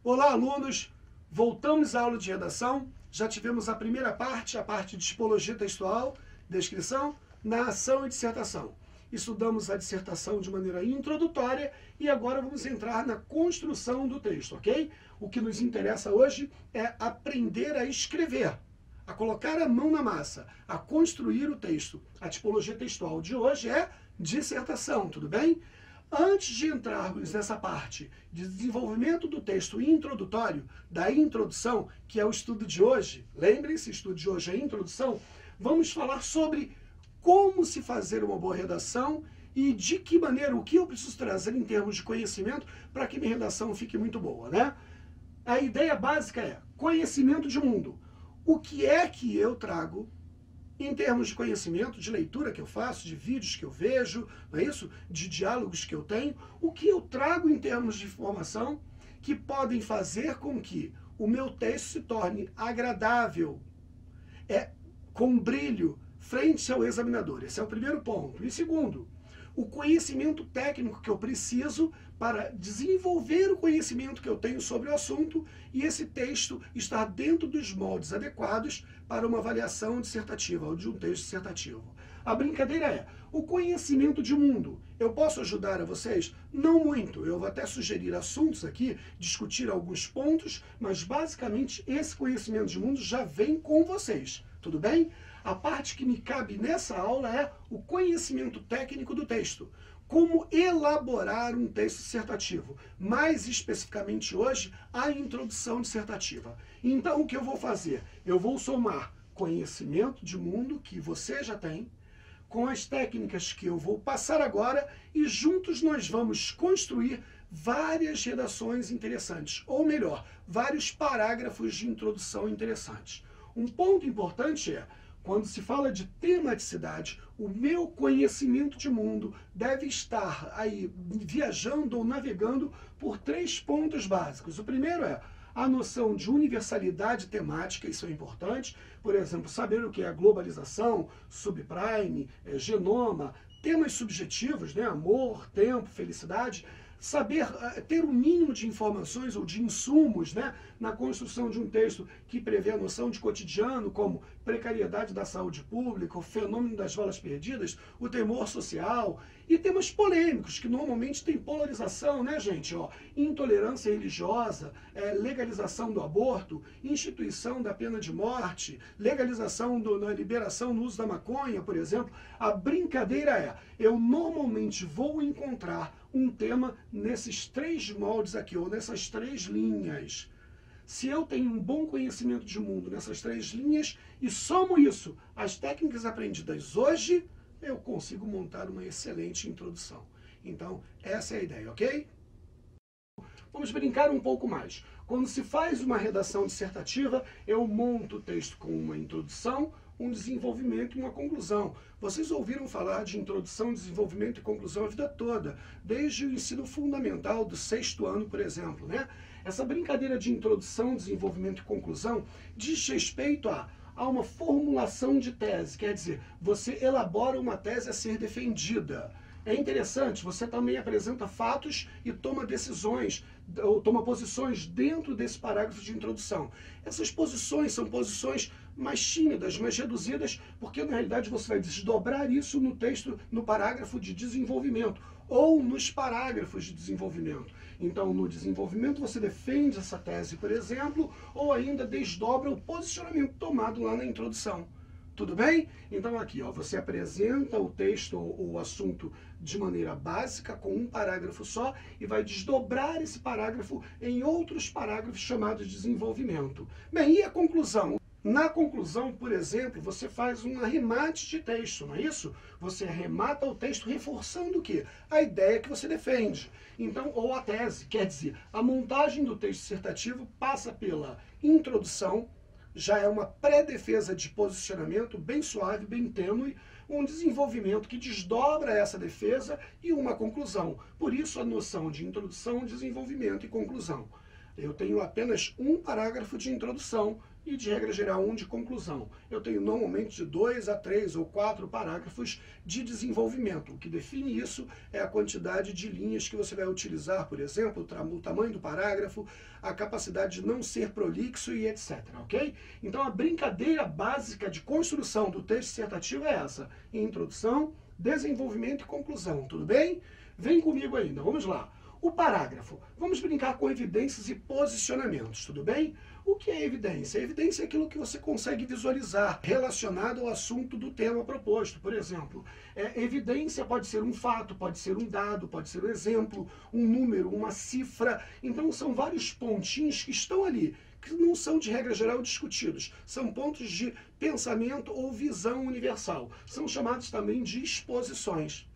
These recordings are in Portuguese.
Olá, alunos! Voltamos à aula de redação. Já tivemos a primeira parte, a parte de tipologia textual, descrição, narração e dissertação. Estudamos a dissertação de maneira introdutória e agora vamos entrar na construção do texto, ok? O que nos interessa hoje é aprender a escrever, a colocar a mão na massa, a construir o texto. A tipologia textual de hoje é dissertação, tudo bem? Antes de entrarmos nessa parte de desenvolvimento do texto introdutório, da introdução, que é o estudo de hoje, lembrem-se, o estudo de hoje é a introdução, vamos falar sobre como se fazer uma boa redação e de que maneira, o que eu preciso trazer em termos de conhecimento para que minha redação fique muito boa, né? A ideia básica é conhecimento de mundo. O que é que eu trago em termos de conhecimento, de leitura que eu faço, de vídeos que eu vejo, não é isso? De diálogos que eu tenho, o que eu trago em termos de informação que podem fazer com que o meu texto se torne agradável, com brilho, frente ao examinador. Esse é o primeiro ponto. E segundo, o conhecimento técnico que eu preciso para desenvolver o conhecimento que eu tenho sobre o assunto e esse texto estar dentro dos moldes adequados para uma avaliação dissertativa ou de um texto dissertativo. A brincadeira é, o conhecimento de mundo, eu posso ajudar a vocês? Não muito, eu vou até sugerir assuntos aqui, discutir alguns pontos, mas basicamente esse conhecimento de mundo já vem com vocês, tudo bem? A parte que me cabe nessa aula é o conhecimento técnico do texto. Como elaborar um texto dissertativo. Mais especificamente hoje, a introdução dissertativa. Então, o que eu vou fazer? Eu vou somar conhecimento de mundo que você já tem, com as técnicas que eu vou passar agora, e juntos nós vamos construir várias redações interessantes. Ou melhor, vários parágrafos de introdução interessantes. Um ponto importante é, quando se fala de tematicidade, o meu conhecimento de mundo deve estar aí viajando ou navegando por 3 pontos básicos. O primeiro é a noção de universalidade temática, isso é importante. Por exemplo, saber o que é globalização, subprime, genoma, temas subjetivos, né? Amor, tempo, felicidade. Saber ter o mínimo de informações ou de insumos, né, na construção de um texto que prevê a noção de cotidiano, como precariedade da saúde pública, o fenômeno das balas perdidas, o temor social, e temas polêmicos, que normalmente tem polarização, né, gente? Ó, intolerância religiosa, legalização do aborto, instituição da pena de morte, legalização da liberação no uso da maconha, por exemplo. A brincadeira é, eu normalmente vou encontrar um tema nesses 3 moldes aqui, ou nessas 3 linhas. Se eu tenho um bom conhecimento de mundo nessas 3 linhas e somo isso às técnicas aprendidas hoje, eu consigo montar uma excelente introdução. Então, essa é a ideia, ok? Vamos brincar um pouco mais. Quando se faz uma redação dissertativa, eu monto o texto com uma introdução, um desenvolvimento e uma conclusão. Vocês ouviram falar de introdução, desenvolvimento e conclusão a vida toda, desde o ensino fundamental do 6º ano, por exemplo, né? Essa brincadeira de introdução, desenvolvimento e conclusão diz respeito a uma formulação de tese, quer dizer, você elabora uma tese a ser defendida. É interessante, você também apresenta fatos e toma decisões, ou toma posições dentro desse parágrafo de introdução. Essas posições são posições mais tímidas, mais reduzidas, porque na realidade você vai desdobrar isso no texto, no parágrafo de desenvolvimento, ou nos parágrafos de desenvolvimento. Então, no desenvolvimento você defende essa tese, por exemplo, ou ainda desdobra o posicionamento tomado lá na introdução. Tudo bem? Então aqui, ó, você apresenta o texto ou o assunto de maneira básica, com um parágrafo só, e vai desdobrar esse parágrafo em outros parágrafos chamados de desenvolvimento. Bem, e a conclusão? Na conclusão, por exemplo, você faz um arremate de texto, não é isso? Você arremata o texto reforçando o quê? A ideia que você defende. Então, ou a tese, quer dizer, a montagem do texto dissertativo passa pela introdução, já é uma pré-defesa de posicionamento bem suave, bem tênue, um desenvolvimento que desdobra essa defesa e uma conclusão. Por isso a noção de introdução, desenvolvimento e conclusão. Eu tenho apenas um parágrafo de introdução e, de regra geral, um de conclusão. Eu tenho normalmente de 2 a 3 ou 4 parágrafos de desenvolvimento. O que define isso é a quantidade de linhas que você vai utilizar, por exemplo, o tamanho do parágrafo, a capacidade de não ser prolixo e etc, ok? Então a brincadeira básica de construção do texto dissertativo é essa: introdução, desenvolvimento e conclusão, tudo bem? Vem comigo ainda, vamos lá. O parágrafo. Vamos brincar com evidências e posicionamentos, tudo bem? O que é evidência? Evidência é aquilo que você consegue visualizar relacionado ao assunto do tema proposto. Por exemplo, evidência pode ser um fato, pode ser um dado, pode ser um exemplo, um número, uma cifra. Então são vários pontinhos que estão ali, que não são de regra geral discutidos. São pontos de pensamento ou visão universal. São chamados também de exposições.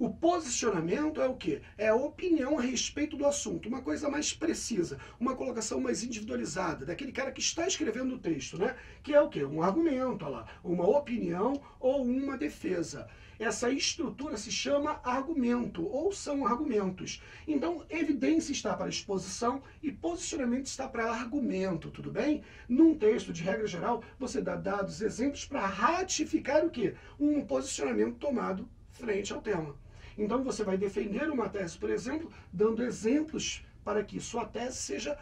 O posicionamento é o quê? É a opinião a respeito do assunto, uma coisa mais precisa, uma colocação mais individualizada, daquele cara que está escrevendo o texto, né? Que é o quê? Um argumento, olha lá, uma opinião ou uma defesa. Essa estrutura se chama argumento, ou são argumentos. Então, evidência está para exposição e posicionamento está para argumento, tudo bem? Num texto, de regra geral, você dá dados, exemplos para ratificar o quê? Um posicionamento tomado frente ao tema. Então você vai defender uma tese, por exemplo, dando exemplos para que sua tese seja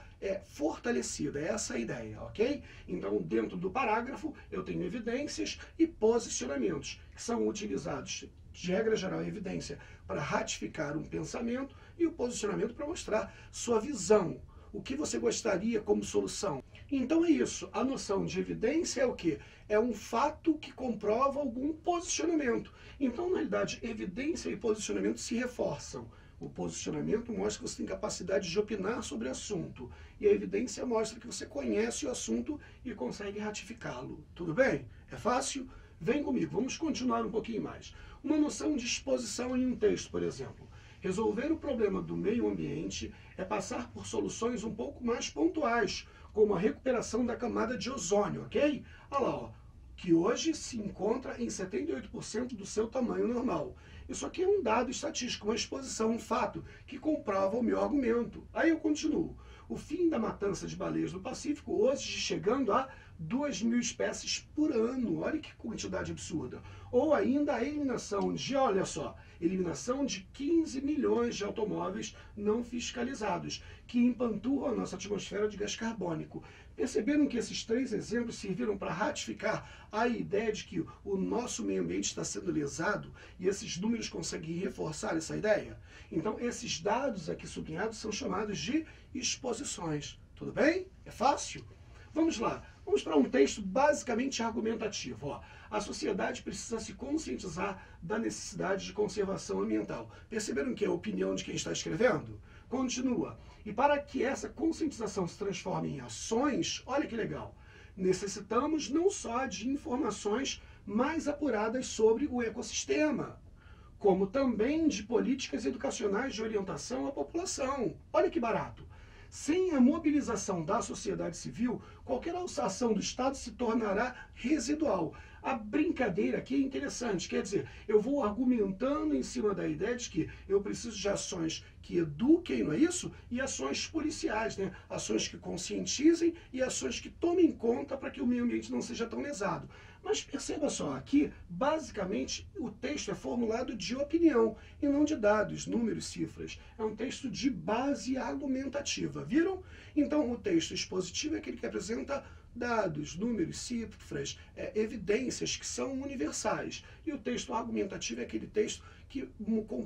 fortalecida. Essa é a ideia, ok? Então, dentro do parágrafo, eu tenho evidências e posicionamentos, que são utilizados, de regra geral, a evidência para ratificar um pensamento e o posicionamento para mostrar sua visão, o que você gostaria como solução. Então é isso, a noção de evidência é o quê? É um fato que comprova algum posicionamento. Então, na realidade, evidência e posicionamento se reforçam. O posicionamento mostra que você tem capacidade de opinar sobre o assunto. E a evidência mostra que você conhece o assunto e consegue ratificá-lo. Tudo bem? É fácil? Vem comigo, vamos continuar um pouquinho mais. Uma noção de exposição em um texto, por exemplo. Resolver o problema do meio ambiente é passar por soluções um pouco mais pontuais, como a recuperação da camada de ozônio, ok? Olha lá, ó, que hoje se encontra em 78% do seu tamanho normal. Isso aqui é um dado estatístico, uma exposição, um fato, que comprova o meu argumento. Aí eu continuo. O fim da matança de baleias no Pacífico, hoje chegando a 2.000 espécies por ano. Olha que quantidade absurda. Ou ainda a eliminação de, olha só, eliminação de 15 milhões de automóveis não fiscalizados, que empanturram a nossa atmosfera de gás carbônico. Perceberam que esses 3 exemplos serviram para ratificar a ideia de que o nosso meio ambiente está sendo lesado e esses números conseguem reforçar essa ideia? Então, esses dados aqui sublinhados são chamados de exposições. Tudo bem? É fácil? Vamos lá. Vamos para um texto basicamente argumentativo. Ó. A sociedade precisa se conscientizar da necessidade de conservação ambiental. Perceberam que é a opinião de quem está escrevendo? Continua. E para que essa conscientização se transforme em ações, olha que legal, necessitamos não só de informações mais apuradas sobre o ecossistema, como também de políticas educacionais de orientação à população. Olha que barato. Sem a mobilização da sociedade civil, qualquer ação do Estado se tornará residual. A brincadeira aqui é interessante, quer dizer, eu vou argumentando em cima da ideia de que eu preciso de ações que eduquem, não é isso? E ações policiais, né? Ações que conscientizem e ações que tomem conta para que o meio ambiente não seja tão lesado. Mas perceba só, aqui, basicamente, o texto é formulado de opinião e não de dados, números, cifras. É um texto de base argumentativa, viram? Então, o texto expositivo é aquele que apresenta dados, números, cifras, evidências que são universais. E o texto argumentativo é aquele texto que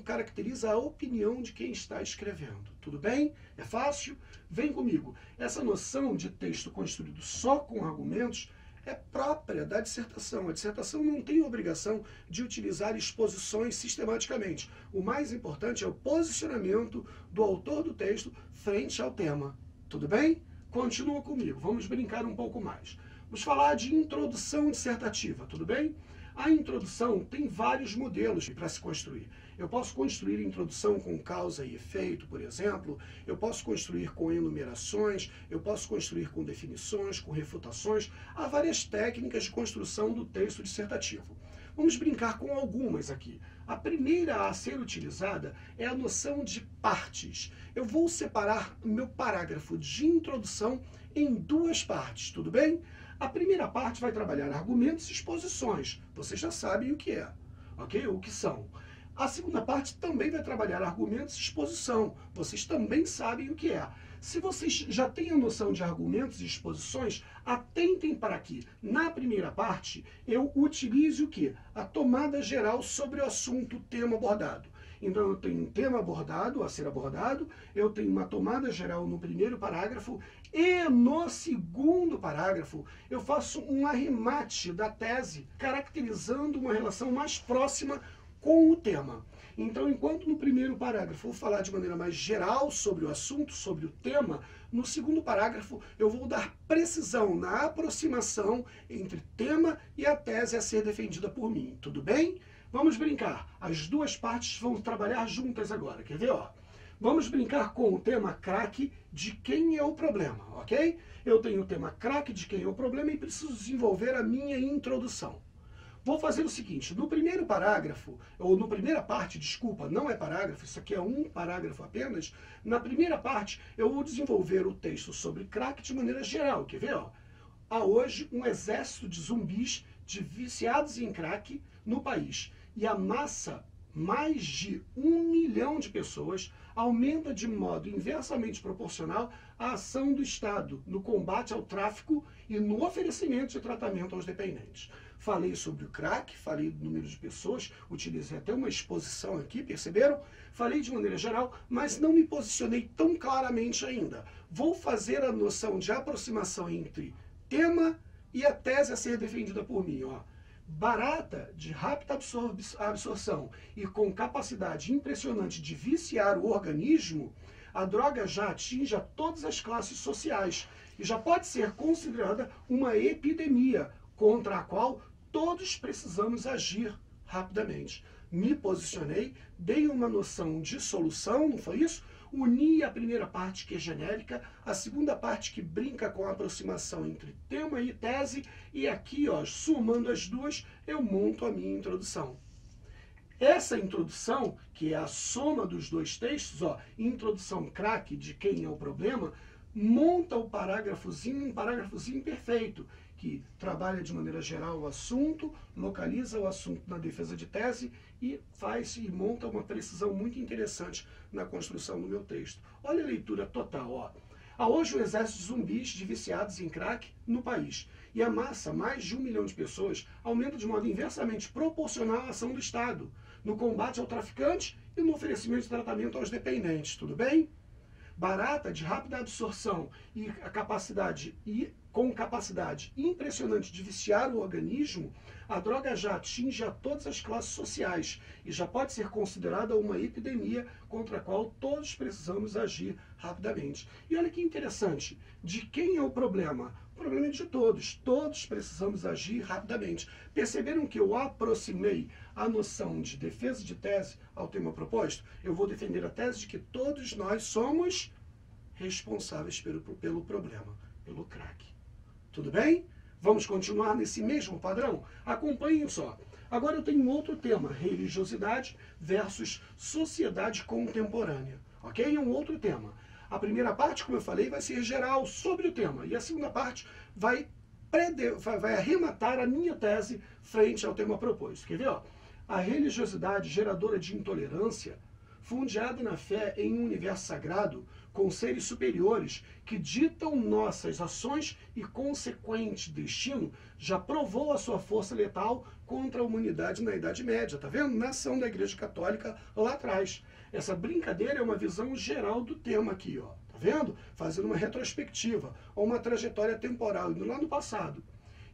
caracteriza a opinião de quem está escrevendo. Tudo bem? É fácil? Vem comigo. Essa noção de texto construído só com argumentos é própria da dissertação. A dissertação não tem obrigação de utilizar exposições sistematicamente. O mais importante é o posicionamento do autor do texto frente ao tema. Tudo bem? Continua comigo, vamos brincar um pouco mais. Vamos falar de introdução dissertativa, tudo bem? A introdução tem vários modelos para se construir. Eu posso construir introdução com causa e efeito, por exemplo. Eu posso construir com enumerações. Eu posso construir com definições, com refutações. Há várias técnicas de construção do texto dissertativo. Vamos brincar com algumas aqui. A primeira a ser utilizada é a noção de partes. Eu vou separar o meu parágrafo de introdução em 2 partes, tudo bem? A primeira parte vai trabalhar argumentos e exposições. Vocês já sabem o que é, ok? O que são. A segunda parte também vai trabalhar argumentos e exposição. Vocês também sabem o que é. Se vocês já têm a noção de argumentos e exposições, atentem para que, na primeira parte, eu utilize o quê? A tomada geral sobre o assunto, o tema abordado. Então, eu tenho um tema abordado, a ser abordado, eu tenho uma tomada geral no primeiro parágrafo, e no segundo parágrafo, eu faço um arremate da tese, caracterizando uma relação mais próxima com o tema. Então, enquanto no primeiro parágrafo eu vou falar de maneira mais geral sobre o assunto, sobre o tema, no segundo parágrafo eu vou dar precisão na aproximação entre tema e a tese a ser defendida por mim. Tudo bem? Vamos brincar. As duas partes vão trabalhar juntas agora. Quer ver? Ó? Vamos brincar com o tema craque de quem é o problema, ok? Eu tenho o tema craque de quem é o problema e preciso desenvolver a minha introdução. Vou fazer o seguinte, no primeiro parágrafo, ou na primeira parte, desculpa, não é parágrafo, isso aqui é um parágrafo apenas. Na primeira parte, eu vou desenvolver o texto sobre crack de maneira geral. Quer ver? Ó? Há hoje um exército de zumbis de viciados em crack no país. E a massa, mais de 1 milhão de pessoas, aumenta de modo inversamente proporcional à ação do Estado no combate ao tráfico e no oferecimento de tratamento aos dependentes. Falei sobre o crack, falei do número de pessoas, utilizei até uma exposição aqui, perceberam? Falei de maneira geral, mas não me posicionei tão claramente ainda. Vou fazer a noção de aproximação entre tema e a tese a ser defendida por mim. Ó. Barata, de rápida absorção e com capacidade impressionante de viciar o organismo, a droga já atinge a todas as classes sociais e já pode ser considerada uma epidemia contra a qual todos precisamos agir rapidamente. Me posicionei, dei uma noção de solução, não foi isso? Uni a primeira parte, que é genérica, a segunda parte, que brinca com a aproximação entre tema e tese, e aqui, ó, somando as duas, eu monto a minha introdução. Essa introdução, que é a soma dos dois textos, ó, introdução craque de quem é o problema, monta o parágrafozinho, um parágrafozinho perfeito, que trabalha de maneira geral o assunto, localiza o assunto na defesa de tese e faz e monta uma precisão muito interessante na construção do meu texto. Olha a leitura total. Ó. Há hoje um exército de zumbis de viciados em crack no país. E a massa, mais de 1 milhão de pessoas, aumenta de modo inversamente proporcional à ação do Estado, no combate ao traficante e no oferecimento de tratamento aos dependentes. Tudo bem? Barata, de rápida absorção e com capacidade impressionante de viciar o organismo, a droga já atinge a todas as classes sociais e já pode ser considerada uma epidemia contra a qual todos precisamos agir rapidamente. E olha que interessante, de quem é o problema? O problema é de todos, todos precisamos agir rapidamente. Perceberam que eu aproximei a noção de defesa de tese ao tema proposto? Eu vou defender a tese de que todos nós somos responsáveis pelo problema, pelo crack. Tudo bem? Vamos continuar nesse mesmo padrão? Acompanhem só. Agora eu tenho um outro tema, religiosidade versus sociedade contemporânea. Ok? É um outro tema. A primeira parte, como eu falei, vai ser geral sobre o tema. E a segunda parte vai arrematar a minha tese frente ao tema proposto. Quer ver? Ó? A religiosidade geradora de intolerância, fundeada na fé em um universo sagrado, com seres superiores que ditam nossas ações e consequente destino, já provou a sua força letal contra a humanidade na Idade Média, tá vendo? Na ação da Igreja Católica lá atrás. Essa brincadeira é uma visão geral do tema aqui, ó, tá vendo? Fazendo uma retrospectiva, ou uma trajetória temporal, indo lá no passado.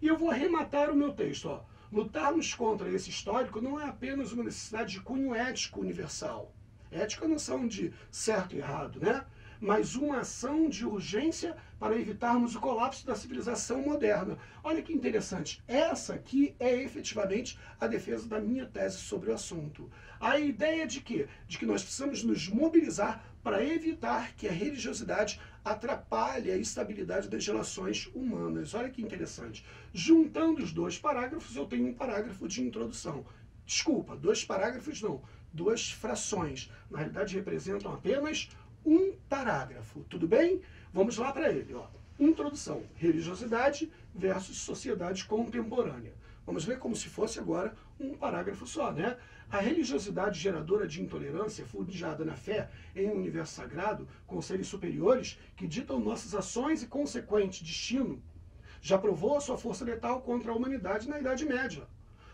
E eu vou arrematar o meu texto, ó. Lutarmos contra esse histórico não é apenas uma necessidade de cunho ético universal. Ética é a noção de certo e errado, né? Mas uma ação de urgência para evitarmos o colapso da civilização moderna. Olha que interessante, essa aqui é efetivamente a defesa da minha tese sobre o assunto. A ideia de quê? De que nós precisamos nos mobilizar para evitar que a religiosidade atrapalhe a estabilidade das relações humanas. Olha que interessante. Juntando os dois parágrafos, eu tenho um parágrafo de introdução. Desculpa, 2 parágrafos não, 2 frações. Na realidade representam apenas um parágrafo, tudo bem? Vamos lá para ele. Ó. Introdução, religiosidade versus sociedade contemporânea. Vamos ler como se fosse agora um parágrafo só, né? A religiosidade geradora de intolerância, fundada na fé em um universo sagrado, com seres superiores, que ditam nossas ações e consequente destino, já provou a sua força letal contra a humanidade na Idade Média.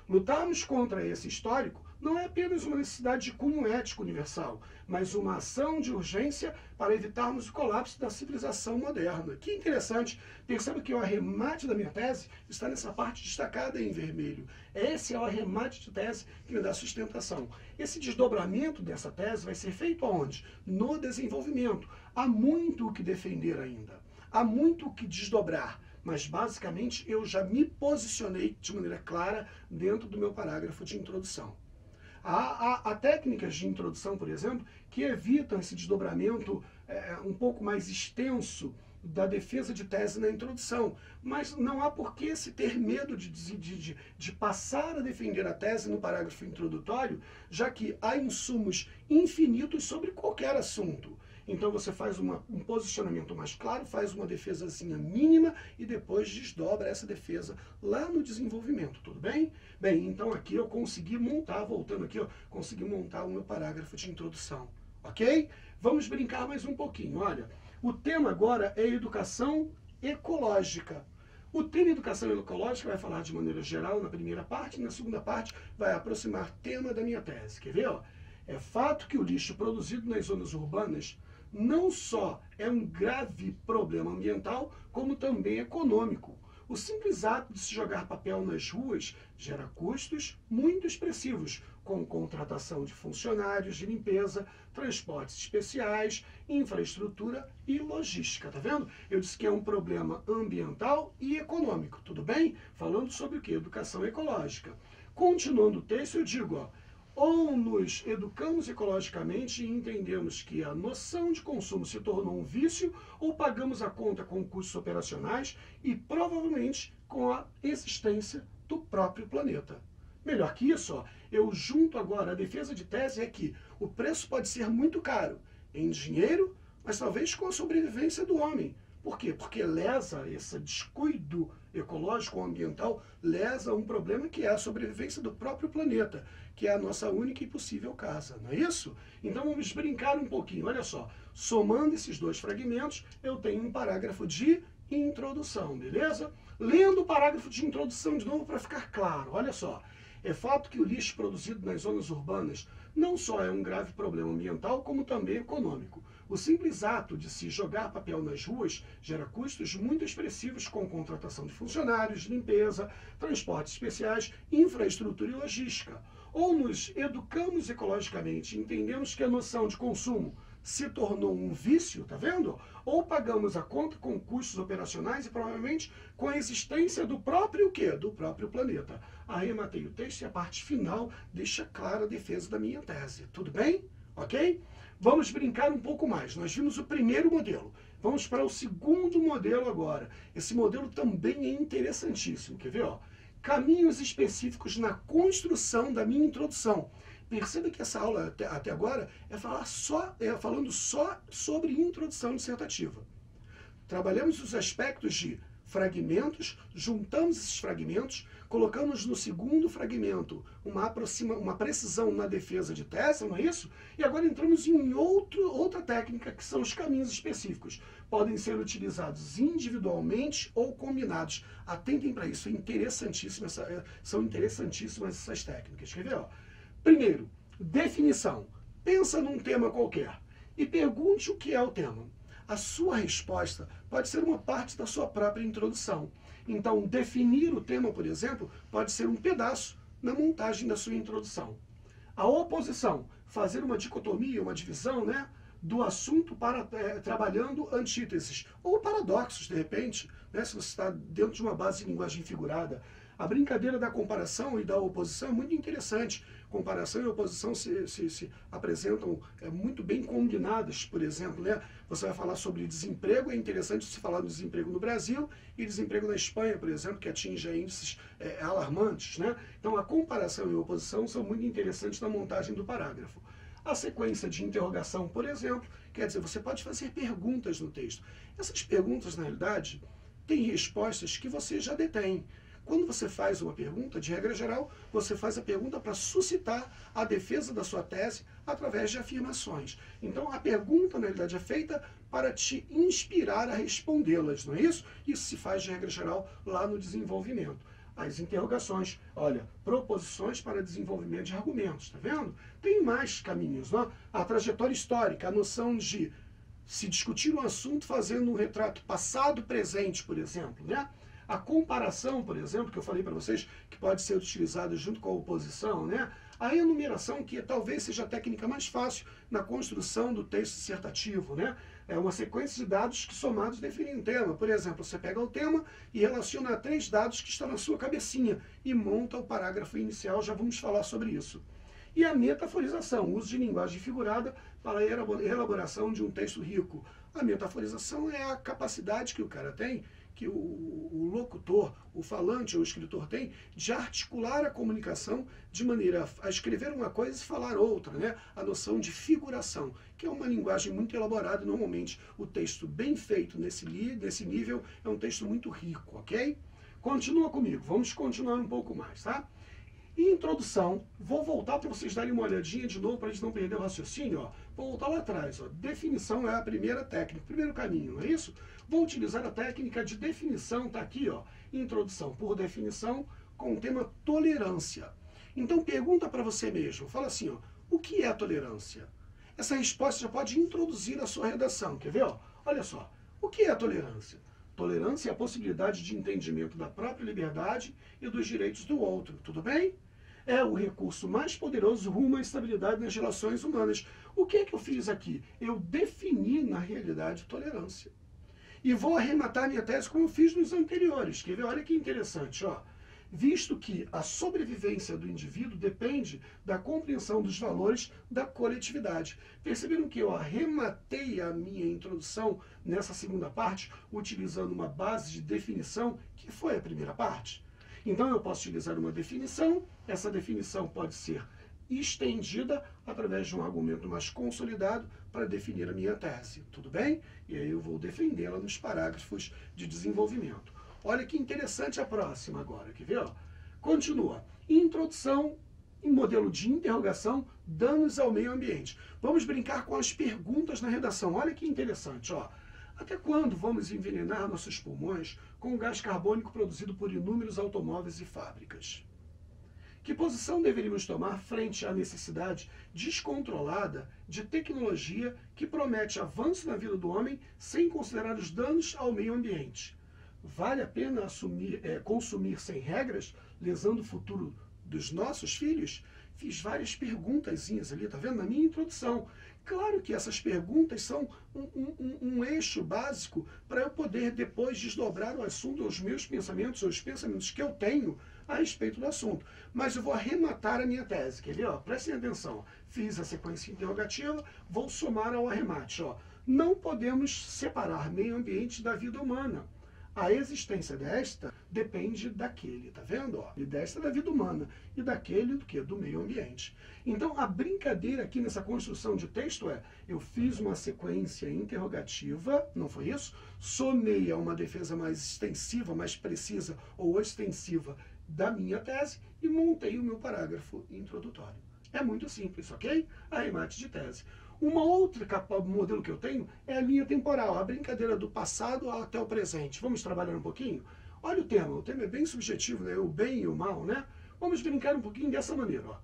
Lutarmos contra esse histórico não é apenas uma necessidade de cunho ético universal, mas uma ação de urgência para evitarmos o colapso da civilização moderna. Que interessante, perceba que o arremate da minha tese está nessa parte destacada em vermelho. Esse é o arremate de tese que me dá sustentação. Esse desdobramento dessa tese vai ser feito aonde? No desenvolvimento. Há muito o que defender ainda, há muito o que desdobrar. Mas, basicamente, eu já me posicionei de maneira clara dentro do meu parágrafo de introdução. Há técnicas de introdução, por exemplo, que evitam esse desdobramento um pouco mais extenso da defesa de tese na introdução. Mas não há por que se ter medo de passar a defender a tese no parágrafo introdutório, já que há insumos infinitos sobre qualquer assunto. Então você faz um posicionamento mais claro, faz uma defesazinha mínima e depois desdobra essa defesa lá no desenvolvimento, tudo bem? Bem, então aqui eu consegui montar, voltando aqui, consegui montar o meu parágrafo de introdução, ok? Vamos brincar mais um pouquinho, olha. O tema agora é educação ecológica. O tema educação ecológica vai falar de maneira geral na primeira parte, e na segunda parte vai aproximar tema da minha tese. Quer ver? É fato que o lixo produzido nas zonas urbanas não só é um grave problema ambiental, como também econômico. O simples ato de se jogar papel nas ruas gera custos muito expressivos, com contratação de funcionários de limpeza, transportes especiais, infraestrutura e logística. Tá vendo? Eu disse que é um problema ambiental e econômico, tudo bem? Falando sobre o que? Educação ecológica. Continuando o texto, eu digo, ou nos educamos ecologicamente e entendemos que a noção de consumo se tornou um vício, ou pagamos a conta com custos operacionais e provavelmente com a existência do próprio planeta. Melhor que isso, eu junto agora, a defesa de tese é que o preço pode ser muito caro em dinheiro, mas talvez com a sobrevivência do homem. Por quê? Porque lesa esse descuido ecológico ou ambiental, lesa um problema que é a sobrevivência do próprio planeta, que é a nossa única e possível casa, não é isso? Então vamos brincar um pouquinho, olha só. Somando esses dois fragmentos, eu tenho um parágrafo de introdução, beleza? Lendo o parágrafo de introdução de novo para ficar claro, olha só. É fato que o lixo produzido nas zonas urbanas não só é um grave problema ambiental, como também econômico. O simples ato de se jogar papel nas ruas gera custos muito expressivos com contratação de funcionários, limpeza, transportes especiais, infraestrutura e logística. Ou nos educamos ecologicamente e entendemos que a noção de consumo se tornou um vício, tá vendo? Ou pagamos a conta com custos operacionais e provavelmente com a existência do próprio quê? Do próprio planeta. Arrematei o texto e a parte final deixa clara a defesa da minha tese. Tudo bem? Ok? Vamos brincar um pouco mais. Nós vimos o primeiro modelo. Vamos para o segundo modelo agora. Esse modelo também é interessantíssimo. Quer ver? Caminhos específicos na construção da minha introdução. Perceba que essa aula até agora falando só sobre introdução dissertativa. Trabalhamos os aspectos de fragmentos, juntamos esses fragmentos, colocamos no segundo fragmento uma precisão na defesa de tese, não é isso? E agora entramos em outra técnica, que são os caminhos específicos. Podem ser utilizados individualmente ou combinados. Atentem para isso, são interessantíssimas essas técnicas. Quer ver? Primeiro, definição. Pensa num tema qualquer e pergunte o que é o tema. A sua resposta pode ser uma parte da sua própria introdução. Então, definir o tema, por exemplo, pode ser um pedaço na montagem da sua introdução. A oposição, fazer uma dicotomia, uma divisão, né, do assunto trabalhando antíteses ou paradoxos, de repente, né, se você está dentro de uma base de linguagem figurada. A brincadeira da comparação e da oposição é muito interessante. Comparação e oposição se apresentam muito bem combinadas, por exemplo, né? Você vai falar sobre desemprego, é interessante se falar do desemprego no Brasil e desemprego na Espanha, por exemplo, que atinge índices alarmantes, né? Então a comparação e a oposição são muito interessantes na montagem do parágrafo. A sequência de interrogação, por exemplo, quer dizer, você pode fazer perguntas no texto. Essas perguntas, na realidade, tem respostas que você já detém. Quando você faz uma pergunta, de regra geral, você faz a pergunta para suscitar a defesa da sua tese através de afirmações. Então, a pergunta, na realidade, é feita para te inspirar a respondê-las, não é isso? Isso se faz, de regra geral, lá no desenvolvimento. As interrogações, olha, proposições para desenvolvimento de argumentos, tá vendo? Tem mais caminhos, não? A trajetória histórica, a noção de se discutir um assunto fazendo um retrato passado-presente, por exemplo, né? A comparação, por exemplo, que eu falei para vocês, que pode ser utilizada junto com a oposição, né? A enumeração, que talvez seja a técnica mais fácil na construção do texto dissertativo, né? É uma sequência de dados que somados definem um tema. Por exemplo, você pega o tema e relaciona 3 dados que estão na sua cabecinha e monta o parágrafo inicial, já vamos falar sobre isso. E a metaforização, o uso de linguagem figurada para a elaboração de um texto rico. A metaforização é a capacidade que o cara tem, que o locutor, o falante ou o escritor tem, de articular a comunicação de maneira a escrever uma coisa e falar outra, né? A noção de figuração, que é uma linguagem muito elaborada. Normalmente, o texto bem feito nesse nível é um texto muito rico, ok? Continua comigo, vamos continuar um pouco mais, tá? Introdução, vou voltar para vocês darem uma olhadinha de novo para a gente não perder o raciocínio, ó. Vou voltar lá atrás, ó. Definição é a primeira técnica, primeiro caminho, não é isso? Vou utilizar a técnica de definição, tá aqui, ó. Introdução por definição, com o tema tolerância. Então pergunta para você mesmo, fala assim, ó, o que é tolerância? Essa resposta já pode introduzir a sua redação, quer ver, ó? Olha só, o que é tolerância? Tolerância é a possibilidade de entendimento da própria liberdade e dos direitos do outro, tudo bem? É o recurso mais poderoso rumo à estabilidade nas relações humanas. O que é que eu fiz aqui? Eu defini, na realidade, tolerância. E vou arrematar minha tese como eu fiz nos anteriores. Quer ver? Olha que interessante, ó. Visto que a sobrevivência do indivíduo depende da compreensão dos valores da coletividade. Perceberam que eu arrematei a minha introdução nessa segunda parte, utilizando uma base de definição, que foi a primeira parte? Então eu posso utilizar uma definição, essa definição pode ser estendida através de um argumento mais consolidado para definir a minha tese, tudo bem? E aí eu vou defendê-la nos parágrafos de desenvolvimento. Olha que interessante a próxima agora, quer ver? Ó? Continua. Introdução em modelo de interrogação, danos ao meio ambiente. Vamos brincar com as perguntas na redação. Olha que interessante, ó. Até quando vamos envenenar nossos pulmões com o gás carbônico produzido por inúmeros automóveis e fábricas? Que posição deveríamos tomar frente à necessidade descontrolada de tecnologia que promete avanço na vida do homem sem considerar os danos ao meio ambiente? Vale a pena consumir sem regras, lesando o futuro dos nossos filhos? Fiz várias perguntazinhas ali, tá vendo? Na minha introdução. Claro que essas perguntas são um eixo básico para eu poder depois desdobrar o assunto aos meus pensamentos, aos pensamentos que eu tenho a respeito do assunto. Mas eu vou arrematar a minha tese, quer ver? Ó, prestem atenção. Fiz a sequência interrogativa, vou somar ao arremate. Ó. Não podemos separar meio ambiente da vida humana. A existência desta depende daquele, tá vendo? Ó, e desta da vida humana e daquele do que? Do meio ambiente. Então, a brincadeira aqui nessa construção de texto é, eu fiz uma sequência interrogativa, não foi isso? Somei a uma defesa mais extensiva, mais precisa ou extensiva da minha tese e montei o meu parágrafo introdutório. É muito simples, ok? Arremate de tese. Uma outra modelo que eu tenho é a linha temporal, a brincadeira do passado até o presente. Vamos trabalhar um pouquinho? Olha o tema é bem subjetivo, né? O bem e o mal, né? Vamos brincar um pouquinho dessa maneira, ó.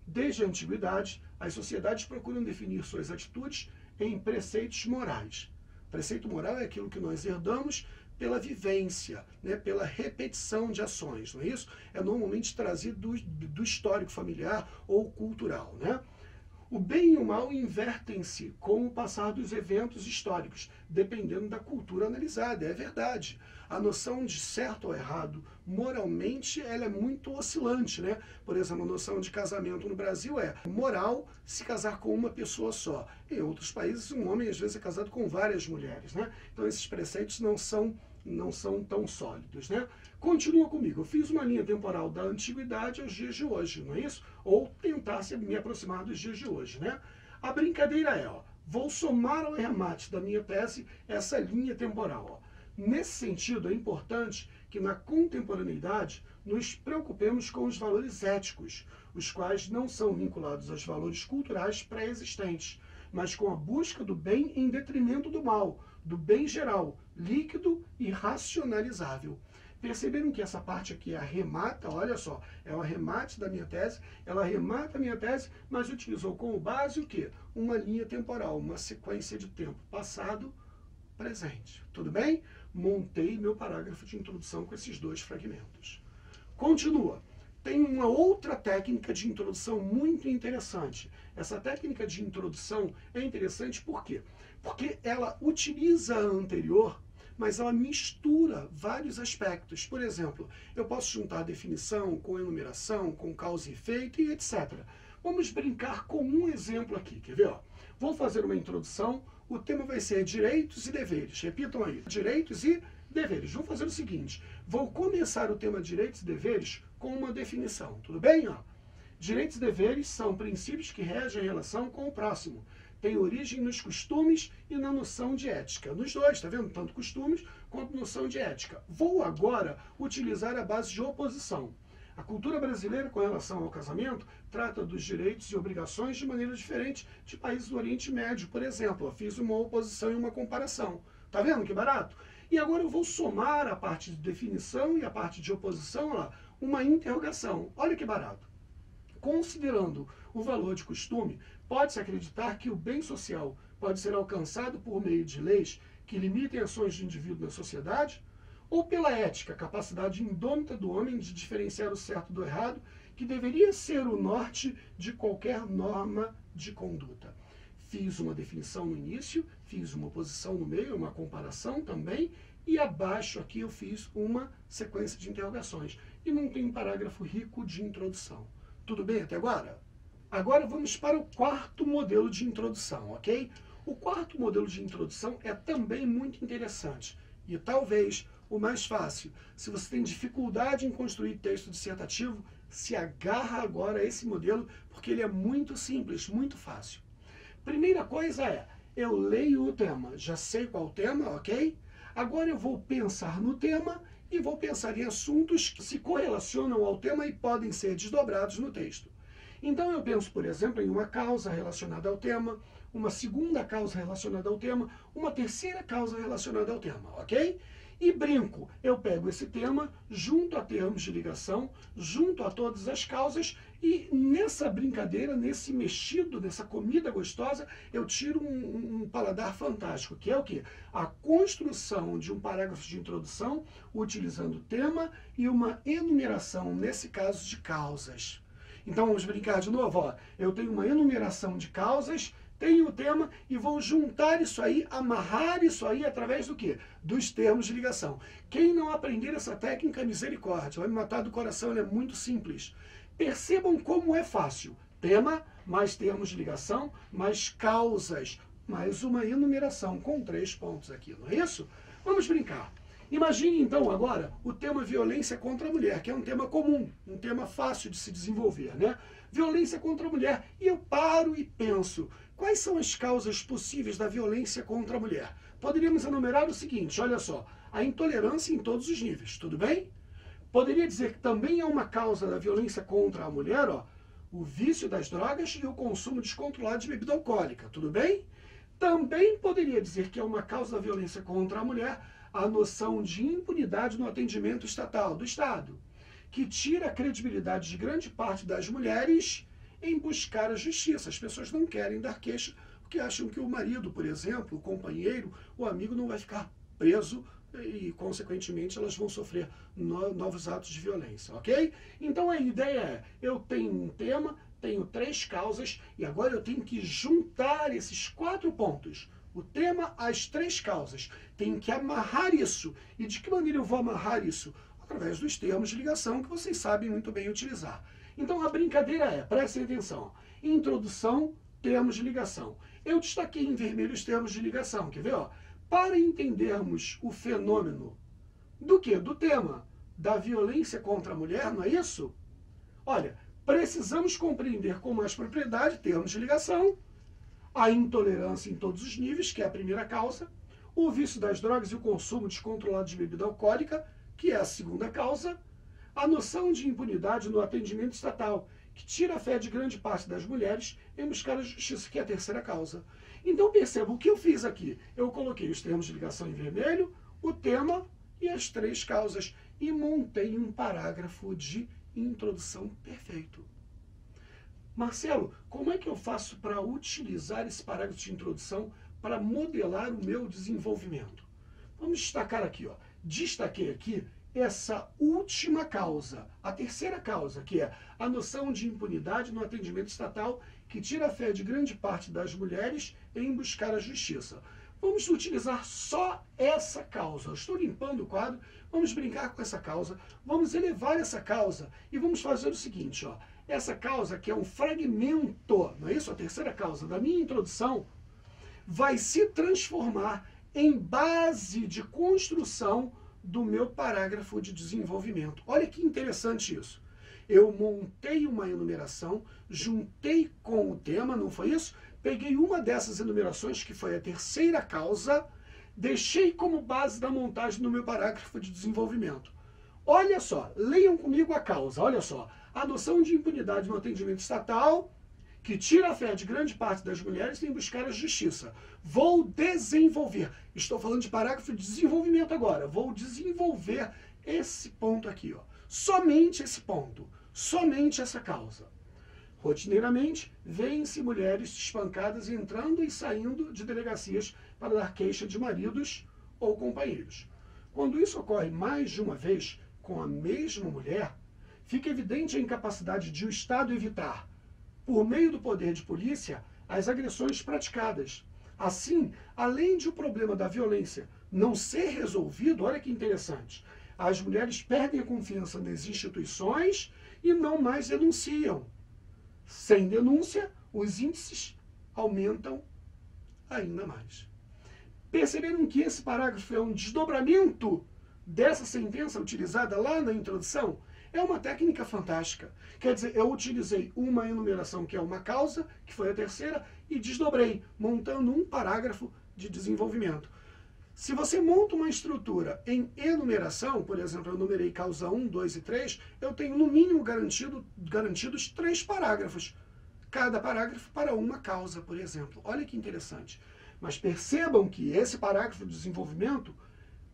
Desde a antiguidade, as sociedades procuram definir suas atitudes em preceitos morais. Preceito moral é aquilo que nós herdamos pela vivência, né, pela repetição de ações, não é isso? É normalmente trazido do histórico familiar ou cultural, né? O bem e o mal invertem-se com o passar dos eventos históricos, dependendo da cultura analisada, é verdade. A noção de certo ou errado, moralmente, ela é muito oscilante, né? Por exemplo, a noção de casamento no Brasil é moral se casar com uma pessoa só. Em outros países, um homem às vezes é casado com várias mulheres, né? Então esses preceitos não são tão sólidos, né? Continua comigo. Eu fiz uma linha temporal da antiguidade aos dias de hoje, não é isso? Ou tentar me aproximar dos dias de hoje, né? A brincadeira é, ó, vou somar ao arremate da minha tese essa linha temporal, ó. Nesse sentido, é importante que na contemporaneidade nos preocupemos com os valores éticos, os quais não são vinculados aos valores culturais pré-existentes, mas com a busca do bem em detrimento do mal, do bem geral, líquido e racionalizável. Perceberam que essa parte aqui arremata, olha só, é o arremate da minha tese, ela arremata a minha tese, mas utilizou como base o quê? Uma linha temporal, uma sequência de tempo passado, presente. Tudo bem? Montei meu parágrafo de introdução com esses dois fragmentos. Continua. Tem uma outra técnica de introdução muito interessante. Essa técnica de introdução é interessante por quê? Porque ela utiliza a anterior, mas ela mistura vários aspectos. Por exemplo, eu posso juntar definição com enumeração, com causa e efeito e etc. Vamos brincar com um exemplo aqui, quer ver? Ó? Vou fazer uma introdução, o tema vai ser direitos e deveres. Repitam aí, direitos e deveres. Vou fazer o seguinte, vou começar o tema direitos e deveres com uma definição, tudo bem? Ó? Direitos e deveres são princípios que regem a relação com o próximo. Tem origem nos costumes e na noção de ética. Nos dois, tá vendo? Tanto costumes quanto noção de ética. Vou agora utilizar a base de oposição. A cultura brasileira, com relação ao casamento, trata dos direitos e obrigações de maneira diferente de países do Oriente Médio, por exemplo. Eu fiz uma oposição e uma comparação. Tá vendo que barato? E agora eu vou somar a parte de definição e a parte de oposição, lá, uma interrogação. Olha que barato. Considerando o valor de costume, pode-se acreditar que o bem social pode ser alcançado por meio de leis que limitem ações do indivíduo na sociedade? Ou pela ética, capacidade indômita do homem de diferenciar o certo do errado, que deveria ser o norte de qualquer norma de conduta? Fiz uma definição no início, fiz uma oposição no meio, uma comparação também, e abaixo aqui eu fiz uma sequência de interrogações. E não tem um parágrafo rico de introdução. Tudo bem até agora? Agora vamos para o quarto modelo de introdução, ok? O quarto modelo de introdução é também muito interessante e talvez o mais fácil. Se você tem dificuldade em construir texto dissertativo, se agarra agora a esse modelo porque ele é muito simples, muito fácil. Primeira coisa é, eu leio o tema, já sei qual o tema, ok? Agora eu vou pensar no tema e vou pensar em assuntos que se correlacionam ao tema e podem ser desdobrados no texto. Então eu penso, por exemplo, em uma causa relacionada ao tema, uma segunda causa relacionada ao tema, uma terceira causa relacionada ao tema, ok? E brinco, eu pego esse tema, junto a termos de ligação, junto a todas as causas, e nessa brincadeira, nesse mexido, nessa comida gostosa, eu tiro um paladar fantástico, que é o quê? A construção de um parágrafo de introdução, utilizando tema e uma enumeração, nesse caso, de causas. Então vamos brincar de novo, ó. Eu tenho uma enumeração de causas, tenho o tema e vou juntar isso aí, amarrar isso aí através do quê? Dos termos de ligação. Quem não aprender essa técnica, misericórdia, vai me matar do coração, ela é muito simples. Percebam como é fácil. Tema, mais termos de ligação, mais causas, mais uma enumeração com 3 pontos aqui, não é isso? Vamos brincar. Imagine então agora o tema violência contra a mulher, que é um tema comum, um tema fácil de se desenvolver, né? Violência contra a mulher. E eu paro e penso, quais são as causas possíveis da violência contra a mulher? Poderíamos enumerar o seguinte, olha só, a intolerância em todos os níveis, tudo bem? Poderia dizer que também é uma causa da violência contra a mulher, ó, o vício das drogas e o consumo descontrolado de bebida alcoólica, tudo bem? Também poderia dizer que é uma causa da violência contra a mulher a noção de impunidade no atendimento estatal, do Estado, que tira a credibilidade de grande parte das mulheres em buscar a justiça. As pessoas não querem dar queixa porque acham que o marido, por exemplo, o companheiro, o amigo não vai ficar preso e, consequentemente, elas vão sofrer novos atos de violência, ok? Então a ideia é, eu tenho um tema, tenho 3 causas e agora eu tenho que juntar esses 4 pontos. O tema, as 3 causas. Tenho que amarrar isso. E de que maneira eu vou amarrar isso? Através dos termos de ligação que vocês sabem muito bem utilizar. Então a brincadeira é, prestem atenção, introdução, termos de ligação. Eu destaquei em vermelho os termos de ligação, quer ver? Ó? Para entendermos o fenômeno do quê? Do tema, da violência contra a mulher, não é isso? Olha, precisamos compreender com mais propriedade termos de ligação, a intolerância em todos os níveis, que é a primeira causa, o vício das drogas e o consumo descontrolado de bebida alcoólica, que é a segunda causa, a noção de impunidade no atendimento estatal, que tira a fé de grande parte das mulheres em buscar a justiça, que é a terceira causa. Então perceba, o que eu fiz aqui? Eu coloquei os termos de ligação em vermelho, o tema e as três causas, e montei um parágrafo de introdução perfeito. Marcelo, como é que eu faço para utilizar esse parágrafo de introdução para modelar o meu desenvolvimento? Vamos destacar aqui, ó. Destaquei aqui essa última causa, a terceira causa, que é a noção de impunidade no atendimento estatal, que tira a fé de grande parte das mulheres em buscar a justiça. Vamos utilizar só essa causa. Eu estou limpando o quadro, vamos brincar com essa causa, vamos elevar essa causa e vamos fazer o seguinte, ó. Essa causa, que é um fragmento, não é isso? A terceira causa da minha introdução, vai se transformar em base de construção do meu parágrafo de desenvolvimento. Olha que interessante isso. Eu montei uma enumeração, juntei com o tema, não foi isso? Peguei uma dessas enumerações, que foi a terceira causa, deixei como base da montagem do meu parágrafo de desenvolvimento. Olha só, leiam comigo a causa, olha só. A noção de impunidade no atendimento estatal, que tira a fé de grande parte das mulheres em buscar a justiça. Vou desenvolver, estou falando de parágrafo de desenvolvimento agora, vou desenvolver esse ponto aqui, ó. Somente esse ponto, somente essa causa. Rotineiramente, veem-se mulheres espancadas entrando e saindo de delegacias para dar queixa de maridos ou companheiros. Quando isso ocorre mais de uma vez com a mesma mulher, fica evidente a incapacidade de o Estado evitar, por meio do poder de polícia, as agressões praticadas. Assim, além de o problema da violência não ser resolvido, olha que interessante, as mulheres perdem a confiança nas instituições e não mais denunciam. Sem denúncia, os índices aumentam ainda mais. Perceberam que esse parágrafo é um desdobramento dessa sentença utilizada lá na introdução? É uma técnica fantástica. Quer dizer, eu utilizei uma enumeração, que é uma causa, que foi a terceira, e desdobrei, montando um parágrafo de desenvolvimento. Se você monta uma estrutura em enumeração, por exemplo, eu numerei causa 1, 2 e 3, eu tenho no mínimo garantidos 3 parágrafos. Cada parágrafo para uma causa, por exemplo. Olha que interessante. Mas percebam que esse parágrafo de desenvolvimento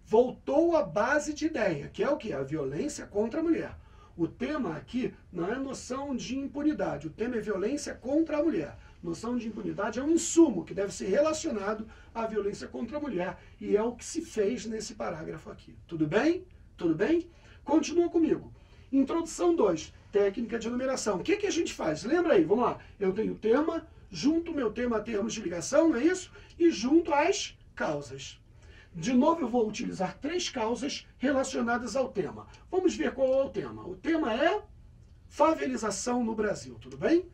voltou à base de ideia, que é o que? A violência contra a mulher. O tema aqui não é noção de impunidade, o tema é violência contra a mulher. Noção de impunidade é um insumo que deve ser relacionado à violência contra a mulher, e é o que se fez nesse parágrafo aqui. Tudo bem? Tudo bem? Continua comigo. Introdução 2, técnica de enumeração. O que a gente faz? Lembra aí, vamos lá. Eu tenho tema, junto meu tema a termos de ligação, não é isso? E junto às causas. De novo, eu vou utilizar 3 causas relacionadas ao tema. Vamos ver qual é o tema. O tema é favelização no Brasil, tudo bem?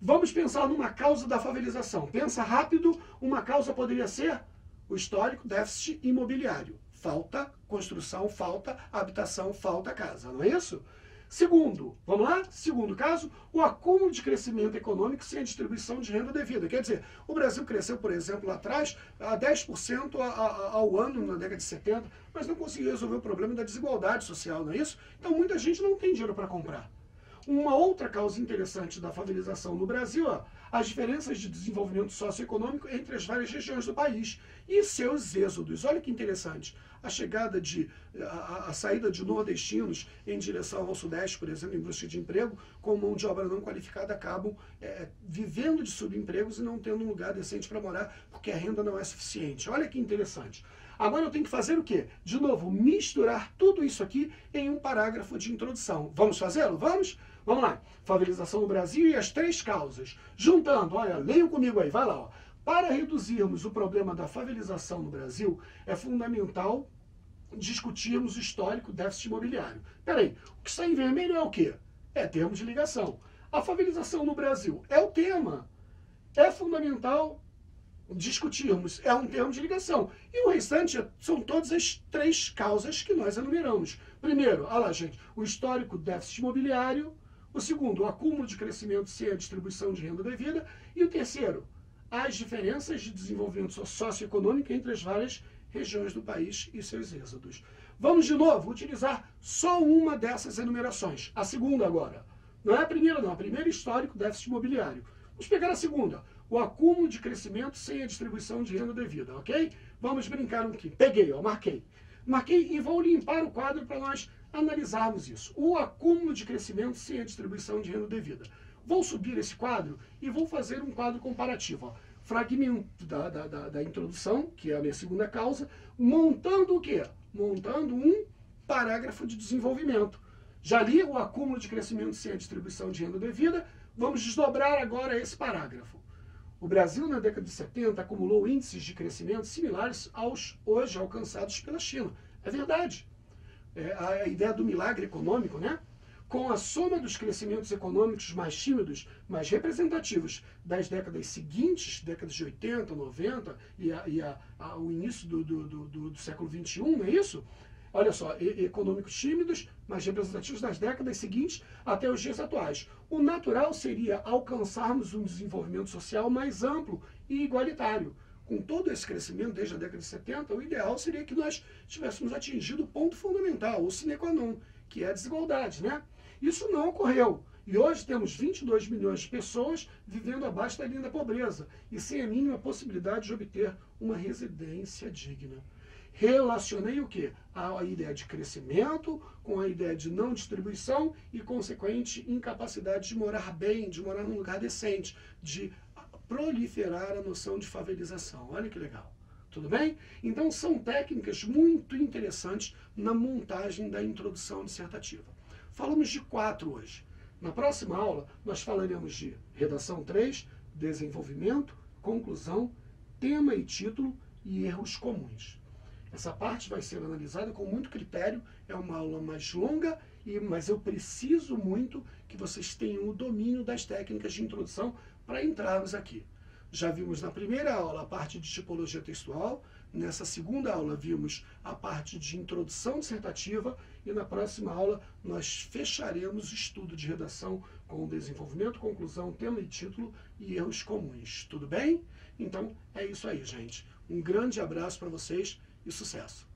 Vamos pensar numa causa da favelização. Pensa rápido, uma causa poderia ser o histórico déficit imobiliário. Falta construção, falta habitação, falta casa, não é isso? Segundo, vamos lá? Segundo caso, o acúmulo de crescimento econômico sem a distribuição de renda devida. Quer dizer, o Brasil cresceu, por exemplo, lá atrás, a 10% ao ano na década de 70, mas não conseguiu resolver o problema da desigualdade social, não é isso? Então muita gente não tem dinheiro para comprar. Uma outra causa interessante da favelização no Brasil é as diferenças de desenvolvimento socioeconômico entre as várias regiões do país e seus êxodos. Olha que interessante. A saída de nordestinos em direção ao sudeste, por exemplo, em busca de emprego, com mão de obra não qualificada, acabam vivendo de subempregos e não tendo um lugar decente para morar, porque a renda não é suficiente. Olha que interessante. Agora eu tenho que fazer o quê? De novo, misturar tudo isso aqui em um parágrafo de introdução. Vamos fazê-lo? Vamos? Vamos lá. Favelização no Brasil e as 3 causas. Juntando, olha, leiam comigo aí, vai lá, ó. Para reduzirmos o problema da favelização no Brasil, é fundamental discutirmos o histórico déficit imobiliário. Peraí, o que está em vermelho é o quê? É termos de ligação. A favelização no Brasil é o tema. É fundamental discutirmos, é um termo de ligação. E o restante são todas as 3 causas que nós enumeramos. Primeiro, olha lá, gente, o histórico déficit imobiliário. O segundo, o acúmulo de crescimento sem a distribuição de renda devida. E o terceiro, as diferenças de desenvolvimento socioeconômico entre as várias regiões do país e seus êxodos. Vamos de novo utilizar só uma dessas enumerações. A segunda agora. Não é a primeira não, a primeira é histórico, déficit imobiliário. Vamos pegar a segunda, o acúmulo de crescimento sem a distribuição de renda devida, ok? Vamos brincar um pouquinho. Peguei, ó, marquei. Marquei e vou limpar o quadro para nós analisarmos isso. O acúmulo de crescimento sem a distribuição de renda devida. Vou subir esse quadro e vou fazer um quadro comparativo. Ó. Fragmento da introdução, que é a minha segunda causa, montando o quê? Montando um parágrafo de desenvolvimento. Já li o acúmulo de crescimento sem a distribuição de renda devida, vamos desdobrar agora esse parágrafo. O Brasil, na década de 70, acumulou índices de crescimento similares aos hoje alcançados pela China. É verdade. É a ideia do milagre econômico, né? Com a soma dos crescimentos econômicos mais tímidos, mais representativos das décadas seguintes, décadas de 80, 90 e o início do século XXI, não é isso? Olha só, econômicos tímidos, mais representativos das décadas seguintes até os dias atuais. O natural seria alcançarmos um desenvolvimento social mais amplo e igualitário. Com todo esse crescimento desde a década de 70, o ideal seria que nós tivéssemos atingido o ponto fundamental, o sine qua non, que é a desigualdade, né? Isso não ocorreu. E hoje temos 22 milhões de pessoas vivendo abaixo da linha da pobreza e sem a mínima possibilidade de obter uma residência digna. Relacionei o quê? A ideia de crescimento com a ideia de não distribuição e consequente incapacidade de morar bem, de morar num lugar decente, de proliferar a noção de favelização. Olha que legal. Tudo bem? Então são técnicas muito interessantes na montagem da introdução dissertativa. Falamos de 4 hoje. Na próxima aula nós falaremos de redação 3, desenvolvimento, conclusão, tema e título e erros comuns. Essa parte vai ser analisada com muito critério, é uma aula mais longa, mas eu preciso muito que vocês tenham o domínio das técnicas de introdução para entrarmos aqui. Já vimos na primeira aula a parte de tipologia textual, nessa segunda aula vimos a parte de introdução dissertativa e na próxima aula nós fecharemos o estudo de redação com desenvolvimento, conclusão, tema e título e erros comuns. Tudo bem? Então é isso aí, gente. Um grande abraço para vocês e sucesso!